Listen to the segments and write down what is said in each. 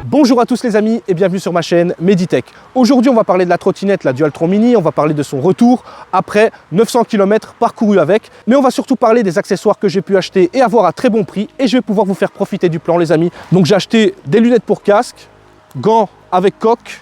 Bonjour à tous les amis et bienvenue sur ma chaîne Meditech. Aujourd'hui on va parler de la trottinette, la Dualtron Mini, on va parler de son retour après 900 km parcourus avec. Mais on va surtout parler des accessoires que j'ai pu acheter et avoir à très bon prix. Et je vais pouvoir vous faire profiter du plan les amis. Donc j'ai acheté des lunettes pour casque, gants avec coque,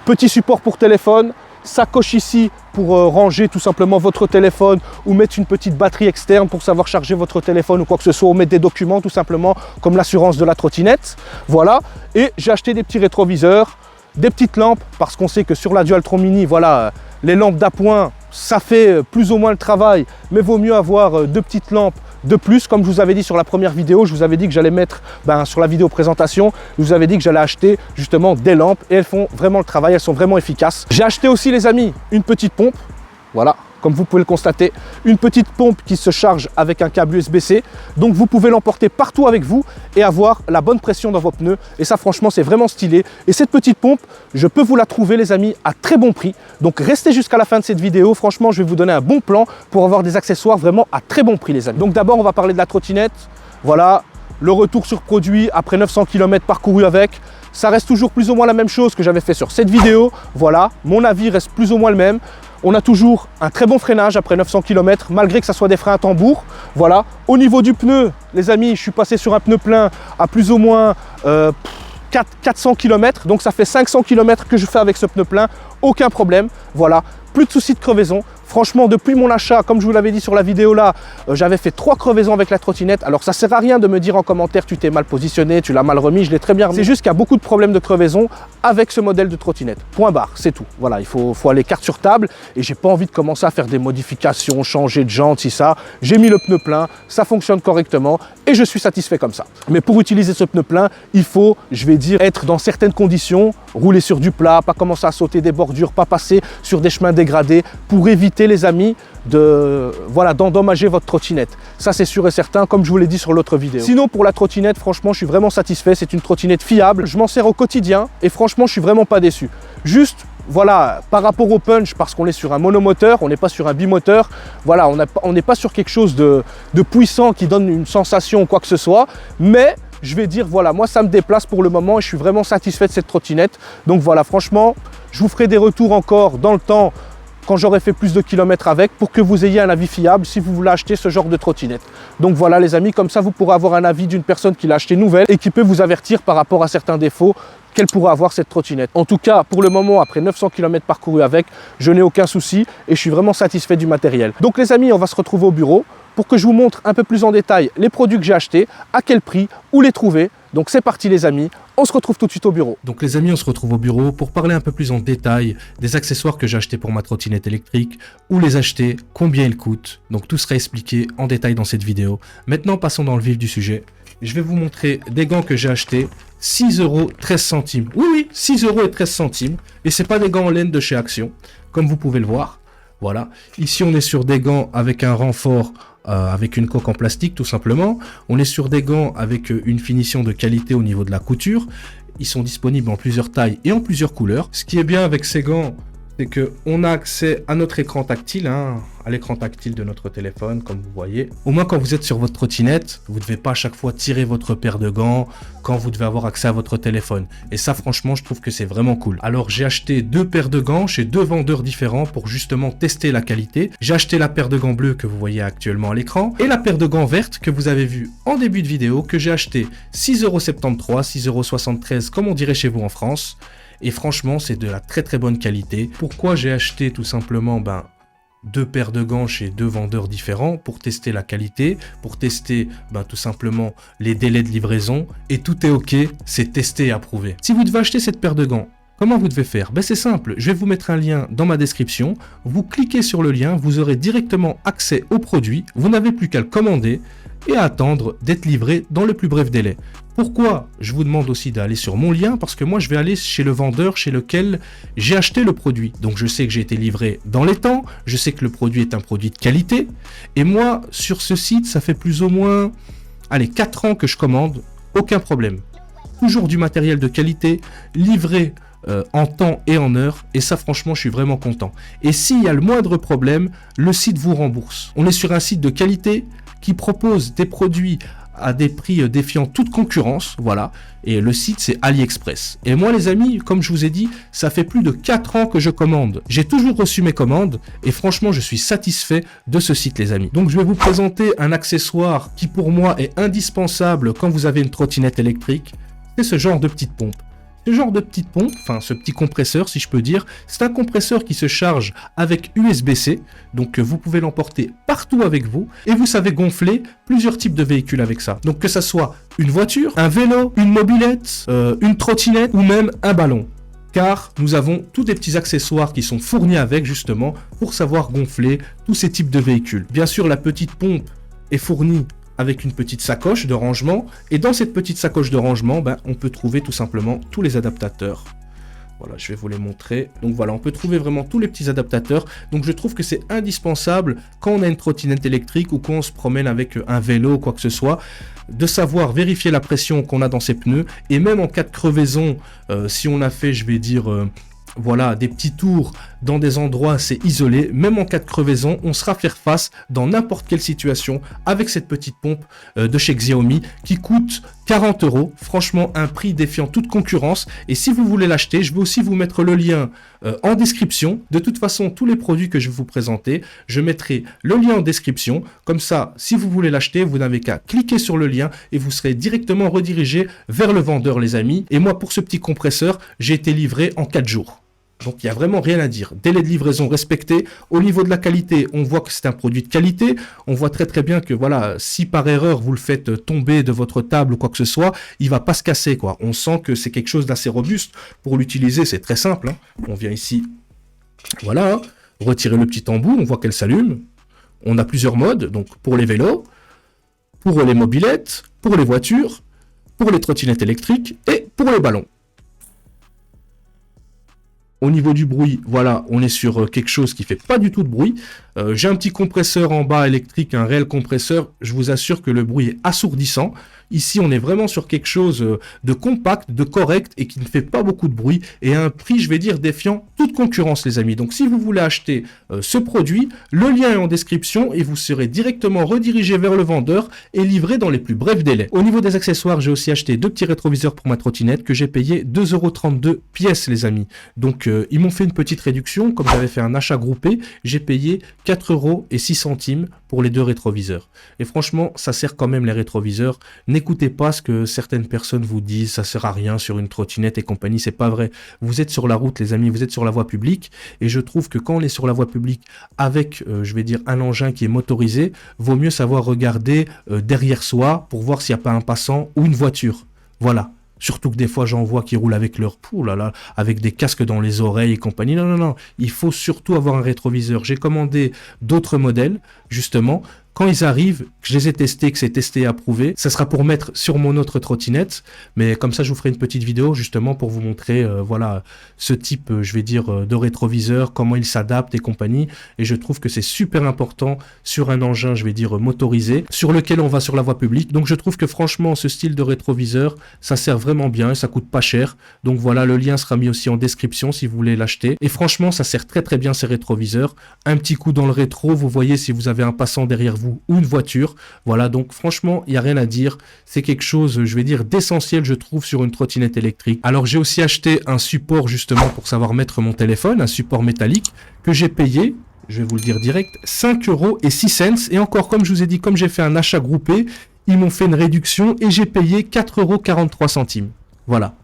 petit support pour téléphone, sacoche ici pour ranger tout simplement votre téléphone ou mettre une petite batterie externe pour savoir charger votre téléphone ou quoi que ce soit, ou mettre des documents tout simplement comme l'assurance de la trottinette. Voilà, et j'ai acheté des petits rétroviseurs, des petites lampes parce qu'on sait que sur la Dualtron Mini, voilà, les lampes d'appoint, ça fait plus ou moins le travail, mais vaut mieux avoir deux petites lampes de plus. Comme je vous avais dit sur la première vidéo, je vous avais dit que j'allais mettre, sur la vidéo présentation, je vous avais dit que j'allais acheter justement des lampes et elles font vraiment le travail, elles sont vraiment efficaces. J'ai acheté aussi les amis une petite pompe, voilà, comme vous pouvez le constater, une petite pompe qui se charge avec un câble USB-C, donc vous pouvez l'emporter partout avec vous et avoir la bonne pression dans vos pneus, et ça franchement c'est vraiment stylé. Et cette petite pompe, je peux vous la trouver les amis à très bon prix, donc restez jusqu'à la fin de cette vidéo. Franchement je vais vous donner un bon plan pour avoir des accessoires vraiment à très bon prix les amis. Donc d'abord on va parler de la trottinette, voilà, le retour sur produit après 900 km parcourus avec. Ça reste toujours plus ou moins la même chose que j'avais fait sur cette vidéo, voilà, mon avis reste plus ou moins le même. On a toujours un très bon freinage après 900 km, malgré que ça soit des freins à tambour. Voilà. Au niveau du pneu, les amis, je suis passé sur un pneu plein à plus ou moins 400 km. Donc ça fait 500 km que je fais avec ce pneu plein. Aucun problème. Voilà. Plus de soucis de crevaison. Franchement, depuis mon achat, comme je vous l'avais dit sur la vidéo là, j'avais fait 3 crevaisons avec la trottinette. Alors ça sert à rien de me dire en commentaire tu t'es mal positionné, tu l'as mal remis, je l'ai très bien remis. C'est juste qu'il y a beaucoup de problèmes de crevaison avec ce modèle de trottinette. Point barre, c'est tout. Voilà, il faut aller carte sur table et j'ai pas envie de commencer à faire des modifications, changer de jantes, si ça. J'ai mis le pneu plein, ça fonctionne correctement et je suis satisfait comme ça. Mais pour utiliser ce pneu plein, il faut, je vais dire, être dans certaines conditions, rouler sur du plat, pas commencer à sauter des bordures, pas passer sur des chemins dégradés pour éviter les amis d'endommager votre trottinette. Ça c'est sûr et certain, comme je vous l'ai dit sur l'autre vidéo. Sinon pour la trottinette, franchement je suis vraiment satisfait, c'est une trottinette fiable, je m'en sers au quotidien et franchement je suis vraiment pas déçu. Juste voilà, par rapport au punch, parce qu'on est sur un monomoteur, on n'est pas sur un bimoteur, voilà, on n'est pas sur quelque chose de puissant qui donne une sensation ou quoi que ce soit, mais je vais dire voilà, moi ça me déplace pour le moment et je suis vraiment satisfait de cette trottinette. Donc voilà, franchement, je vous ferai des retours encore dans le temps quand j'aurai fait plus de kilomètres avec, pour que vous ayez un avis fiable si vous voulez acheter ce genre de trottinette. Donc voilà les amis, comme ça vous pourrez avoir un avis d'une personne qui l'a acheté nouvelle et qui peut vous avertir par rapport à certains défauts qu'elle pourrait avoir cette trottinette. En tout cas, pour le moment, après 900 km parcourus avec, je n'ai aucun souci et je suis vraiment satisfait du matériel. Donc les amis, on va se retrouver au bureau pour que je vous montre un peu plus en détail les produits que j'ai achetés, à quel prix, où les trouver. Donc c'est parti les amis, on se retrouve tout de suite au bureau. Donc les amis, on se retrouve au bureau pour parler un peu plus en détail des accessoires que j'ai achetés pour ma trottinette électrique, où les acheter, combien ils coûtent. Donc tout sera expliqué en détail dans cette vidéo. Maintenant passons dans le vif du sujet. Je vais vous montrer des gants que j'ai achetés, 6 € 13 centimes. Oui, 6 € et 13 centimes. Et c'est pas des gants en laine de chez Action, comme vous pouvez le voir. Voilà. Ici on est sur des gants avec un renfort avec une coque en plastique tout simplement. On est sur des gants avec une finition de qualité au niveau de la couture. Ils sont disponibles en plusieurs tailles et en plusieurs couleurs. Ce qui est bien avec ces gants, c'est qu'on a accès à notre écran tactile, à l'écran tactile de notre téléphone, comme vous voyez. Au moins, quand vous êtes sur votre trottinette, vous ne devez pas à chaque fois tirer votre paire de gants quand vous devez avoir accès à votre téléphone. Et ça, franchement, je trouve que c'est vraiment cool. Alors, j'ai acheté 2 paires de gants chez 2 vendeurs différents pour justement tester la qualité. J'ai acheté la paire de gants bleus que vous voyez actuellement à l'écran et la paire de gants vertes que vous avez vue en début de vidéo, que j'ai acheté 6,73 €, 6,73 € comme on dirait chez vous en France. Et franchement, c'est de la très très bonne qualité. Pourquoi j'ai acheté tout simplement 2 paires de gants chez 2 vendeurs différents pour tester la qualité, pour tester tout simplement les délais de livraison. Et tout est ok, c'est testé et approuvé. Si vous devez acheter cette paire de gants, comment vous devez faire? C'est simple, je vais vous mettre un lien dans ma description. Vous cliquez sur le lien, vous aurez directement accès au produit. Vous n'avez plus qu'à le commander et à attendre d'être livré dans le plus bref délai. Pourquoi je vous demande aussi d'aller sur mon lien? Parce que moi je vais aller chez le vendeur chez lequel j'ai acheté le produit. Donc je sais que j'ai été livré dans les temps, je sais que le produit est un produit de qualité. Et moi sur ce site ça fait plus ou moins 4 ans que je commande, aucun problème. Toujours du matériel de qualité, livré en temps et en heure, et ça franchement je suis vraiment content. Et s'il y a le moindre problème, le site vous rembourse. On est sur un site de qualité qui propose des produits à des prix défiant toute concurrence, voilà. Et le site, c'est AliExpress. Et moi, les amis, comme je vous ai dit, ça fait plus de 4 ans que je commande. J'ai toujours reçu mes commandes et franchement, je suis satisfait de ce site, les amis. Donc, je vais vous présenter un accessoire qui, pour moi, est indispensable quand vous avez une trottinette électrique. C'est ce genre de petite pompe. Ce genre de petite pompe, enfin ce petit compresseur si je peux dire, c'est un compresseur qui se charge avec USB-C, donc vous pouvez l'emporter partout avec vous et vous savez gonfler plusieurs types de véhicules avec ça. Donc que ça soit une voiture, un vélo, une mobilette, une trottinette ou même un ballon. Car nous avons tous des petits accessoires qui sont fournis avec justement pour savoir gonfler tous ces types de véhicules. Bien sûr la petite pompe est fournie avec une petite sacoche de rangement. Et dans cette petite sacoche de rangement, on peut trouver tout simplement tous les adaptateurs. Voilà, je vais vous les montrer. Donc voilà, on peut trouver vraiment tous les petits adaptateurs. Donc je trouve que c'est indispensable quand on a une trottinette électrique ou quand on se promène avec un vélo ou quoi que ce soit, de savoir vérifier la pression qu'on a dans ses pneus. Et même en cas de crevaison, si on a fait, je vais dire... voilà, des petits tours dans des endroits assez isolés, même en cas de crevaison, on sera faire face dans n'importe quelle situation avec cette petite pompe de chez Xiaomi qui coûte 40 €. Franchement, un prix défiant toute concurrence. Et si vous voulez l'acheter, je vais aussi vous mettre le lien en description. De toute façon, tous les produits que je vais vous présenter, je mettrai le lien en description. Comme ça, si vous voulez l'acheter, vous n'avez qu'à cliquer sur le lien et vous serez directement redirigé vers le vendeur, les amis. Et moi, pour ce petit compresseur, j'ai été livré en 4 jours. Donc il n'y a vraiment rien à dire. Délai de livraison respecté. Au niveau de la qualité, on voit que c'est un produit de qualité. On voit très bien que voilà, si par erreur vous le faites tomber de votre table ou quoi que ce soit, il va pas se casser, quoi. On sent que c'est quelque chose d'assez robuste. Pour l'utiliser, c'est très simple, hein. On vient ici, voilà, hein, retirer le petit embout, on voit qu'elle s'allume. On a plusieurs modes, donc pour les vélos, pour les mobilettes, pour les voitures, pour les trottinettes électriques et pour les ballons. Au niveau du bruit, voilà, on est sur quelque chose qui fait pas du tout de bruit. J'ai un petit compresseur en bas électrique, un réel compresseur. Je vous assure que le bruit est assourdissant. Ici, on est vraiment sur quelque chose de compact, de correct et qui ne fait pas beaucoup de bruit et à un prix, je vais dire, défiant toute concurrence, les amis. Donc, si vous voulez acheter ce produit, le lien est en description et vous serez directement redirigé vers le vendeur et livré dans les plus brefs délais. Au niveau des accessoires, j'ai aussi acheté 2 petits rétroviseurs pour ma trottinette que j'ai payé 2,32 € pièce, les amis. Donc, ils m'ont fait une petite réduction. Comme j'avais fait un achat groupé, j'ai payé 4,06 € pour les 2 rétroviseurs. Et franchement, ça sert quand même les rétroviseurs. N'écoutez pas ce que certaines personnes vous disent, ça sert à rien sur une trottinette et compagnie, c'est pas vrai. Vous êtes sur la route, les amis, vous êtes sur la voie publique et je trouve que quand on est sur la voie publique avec, je vais dire, un engin qui est motorisé, vaut mieux savoir regarder derrière soi pour voir s'il n'y a pas un passant ou une voiture. Voilà. Surtout que des fois, j'en vois qui roulent avec leur avec des casques dans les oreilles et compagnie. Non. Il faut surtout avoir un rétroviseur. J'ai commandé d'autres modèles, justement. Quand ils arrivent, que je les ai testés, que c'est testé et approuvé, ça sera pour mettre sur mon autre trottinette. Mais comme ça, je vous ferai une petite vidéo justement pour vous montrer, voilà, ce type, je vais dire, de rétroviseur, comment il s'adapte et compagnie. Et je trouve que c'est super important sur un engin, je vais dire, motorisé, sur lequel on va sur la voie publique. Donc, je trouve que franchement, ce style de rétroviseur, ça sert vraiment bien et ça coûte pas cher. Donc voilà, le lien sera mis aussi en description si vous voulez l'acheter. Et franchement, ça sert très bien ces rétroviseurs. Un petit coup dans le rétro, vous voyez si vous avez un passant derrière vous ou une voiture. Voilà, donc franchement, il n'y a rien à dire. C'est quelque chose, je vais dire, d'essentiel, je trouve, sur une trottinette électrique. Alors, j'ai aussi acheté un support, justement, pour savoir mettre mon téléphone, un support métallique que j'ai payé, je vais vous le dire direct, 5,06 €. Et encore, comme je vous ai dit, comme j'ai fait un achat groupé, ils m'ont fait une réduction et j'ai payé 4,43 €. Voilà.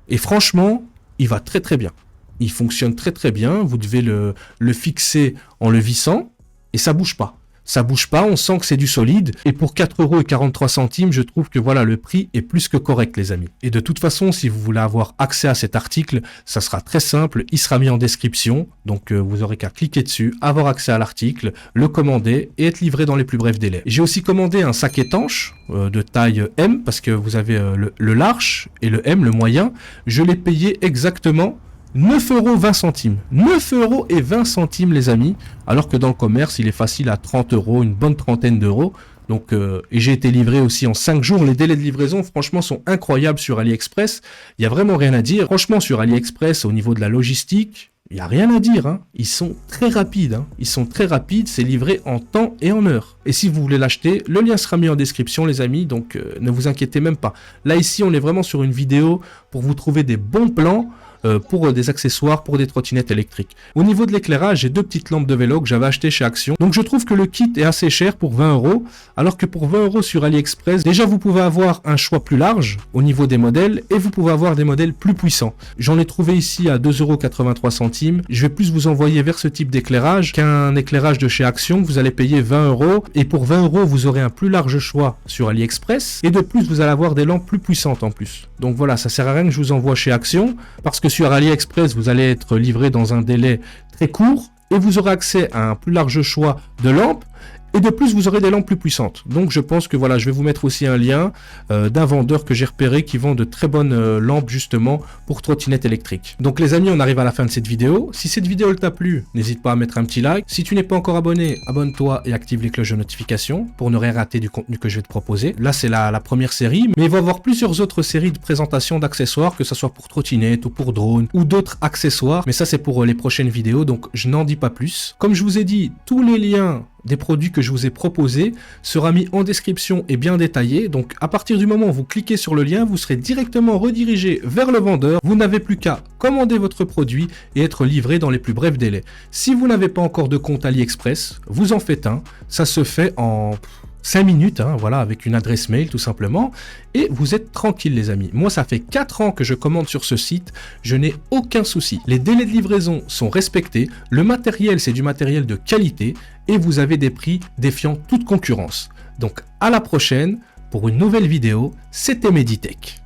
Et franchement, il va très bien. Il fonctionne très bien. Vous devez le fixer en le vissant et ça bouge pas. Ça bouge pas, on sent que c'est du solide. Et pour 4,43 €, je trouve que voilà, le prix est plus que correct, les amis. Et de toute façon, si vous voulez avoir accès à cet article, ça sera très simple. Il sera mis en description. Donc, vous aurez qu'à cliquer dessus, avoir accès à l'article, le commander et être livré dans les plus brefs délais. J'ai aussi commandé un sac étanche de taille M parce que vous avez le large et le M, le moyen. Je l'ai payé exactement 9,20 €. 9,20 €, les amis. Alors que dans le commerce, il est facile à 30 €, une bonne trentaine d'euros. Donc, et j'ai été livré aussi en 5 jours. Les délais de livraison, franchement, sont incroyables sur AliExpress. Il n'y a vraiment rien à dire. Franchement, sur AliExpress, au niveau de la logistique, il n'y a rien à dire, hein. Ils sont très rapides, hein. Ils sont très rapides, c'est livré en temps et en heure. Et si vous voulez l'acheter, le lien sera mis en description les amis, donc ne vous inquiétez même pas. Là ici on est vraiment sur une vidéo pour vous trouver des bons plans pour des accessoires pour des trottinettes électriques. Au niveau de l'éclairage, j'ai deux petites lampes de vélo que j'avais achetées chez Action. Donc je trouve que le kit est assez cher pour 20 €, alors que pour 20 € sur AliExpress, déjà vous pouvez avoir un choix plus large au niveau des modèles et vous pouvez avoir des modèles plus puissants. J'en ai trouvé ici à 2,83 €. Je vais plus vous envoyer vers ce type d'éclairage qu'un éclairage de chez Action. Vous allez payer 20 € et pour 20 € vous aurez un plus large choix sur AliExpress et de plus vous allez avoir des lampes plus puissantes en plus. Donc voilà, ça sert à rien que je vous envoie chez Action parce que sur AliExpress, vous allez être livré dans un délai très court et vous aurez accès à un plus large choix de lampes. Et de plus, vous aurez des lampes plus puissantes. Donc je pense que voilà, je vais vous mettre aussi un lien d'un vendeur que j'ai repéré qui vend de très bonnes lampes justement pour trottinettes électriques. Donc les amis, on arrive à la fin de cette vidéo. Si cette vidéo t'a plu, n'hésite pas à mettre un petit like. Si tu n'es pas encore abonné, abonne-toi et active les cloches de notification pour ne rien rater du contenu que je vais te proposer. Là, c'est la première série, mais il va y avoir plusieurs autres séries de présentation d'accessoires, que ce soit pour trottinettes ou pour drones ou d'autres accessoires. Mais ça, c'est pour les prochaines vidéos, donc je n'en dis pas plus. Comme je vous ai dit, tous les liens des produits que je vous ai proposés sera mis en description et bien détaillé. Donc à partir du moment où vous cliquez sur le lien, vous serez directement redirigé vers le vendeur. Vous n'avez plus qu'à commander votre produit et être livré dans les plus brefs délais. Si vous n'avez pas encore de compte AliExpress, vous en faites un. Ça se fait en 5 minutes, hein, voilà, avec une adresse mail tout simplement, et vous êtes tranquille les amis. Moi ça fait 4 ans que je commande sur ce site, je n'ai aucun souci. Les délais de livraison sont respectés, le matériel c'est du matériel de qualité, et vous avez des prix défiant toute concurrence. Donc à la prochaine, pour une nouvelle vidéo, c'était Meditech.